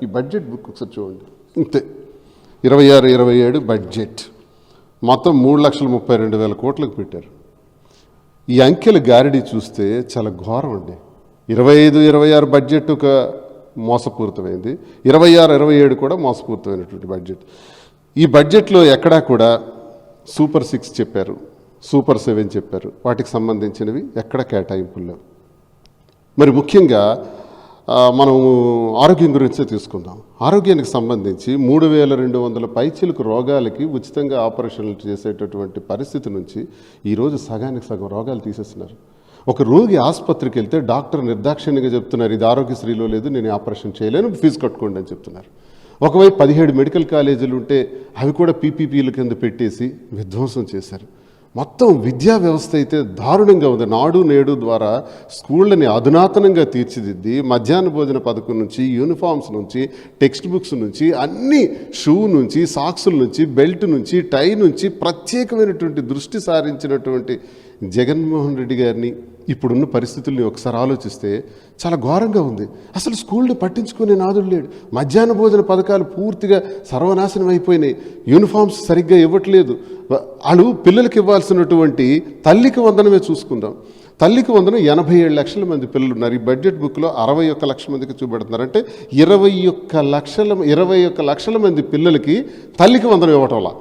ఈ budget book ఒకసారి చూడండి. ఇంతే 26-27 బడ్జెట్ మొత్తం 3,32,000 కోట్లకు పెట్టారు. ఈ అంకెల గారిడి చూస్తే చాలా ఘోరం అండి. 25-26 బడ్జెట్ ఒక మోసపూరితమైంది, 26-27 కూడా మోసపూరితమైనటువంటి బడ్జెట్. ఈ బడ్జెట్లో ఎక్కడా కూడా సూపర్ 6 చెప్పారు, సూపర్ 7 చెప్పారు, వాటికి సంబంధించినవి ఎక్కడ కేటాయింపులు లేవు. మరి ముఖ్యంగా మనం ఆరోగ్యం గురించే తీసుకుందాం. ఆరోగ్యానికి సంబంధించి 3,200 పైచిలకు రోగాలకి ఉచితంగా ఆపరేషన్లు చేసేటటువంటి పరిస్థితి నుంచి ఈరోజు సగానికి సగం రోగాలు తీసేస్తున్నారు. ఒక రోగి ఆసుపత్రికి వెళ్తే డాక్టర్ నిర్దాక్షిణ్యంగా చెప్తున్నారు, ఇది ఆరోగ్యశ్రీలో లేదు, నేను ఆపరేషన్ చేయలేను, ఫీజు కట్టుకోండి అని చెప్తున్నారు. ఒకవైపు 17 మెడికల్ కాలేజీలు ఉంటే అవి కూడా పీపీపీల కింద పెట్టేసి విధ్వంసం చేశారు. మొత్తం విద్యా వ్యవస్థ అయితే దారుణంగా ఉంది. నాడు నేడు ద్వారా స్కూళ్ళని అధునాతనంగా తీర్చిదిద్ది మధ్యాహ్న భోజన పథకం నుంచి, యూనిఫామ్స్ నుంచి, టెక్స్ట్ బుక్స్ నుంచి, అన్ని షూ నుంచి, సాక్సుల నుంచి, బెల్ట్ నుంచి, టై నుంచి ప్రత్యేకమైనటువంటి దృష్టి సారించినటువంటి జగన్మోహన్ రెడ్డి గారిని ఇప్పుడున్న పరిస్థితుల్ని ఒకసారి ఆలోచిస్తే చాలా ఘోరంగా ఉంది. అసలు స్కూల్ని పట్టించుకునే నాదుడు లేడు. మధ్యాహ్న భోజన పథకాలు పూర్తిగా సర్వనాశనం అయిపోయినాయి. యూనిఫామ్స్ సరిగ్గా ఇవ్వట్లేదు. వాళ్ళు పిల్లలకి ఇవ్వాల్సినటువంటి తల్లికి వందనమే చూసుకుందాం. తల్లికి వందనం 87 లక్షల మంది పిల్లలు ఉన్నారు. ఈ బడ్జెట్ బుక్లో 61 లక్షల మందికి చూపెడుతున్నారు. అంటే 21 లక్షల మంది పిల్లలకి తల్లికి వందనం ఇవ్వటంలా.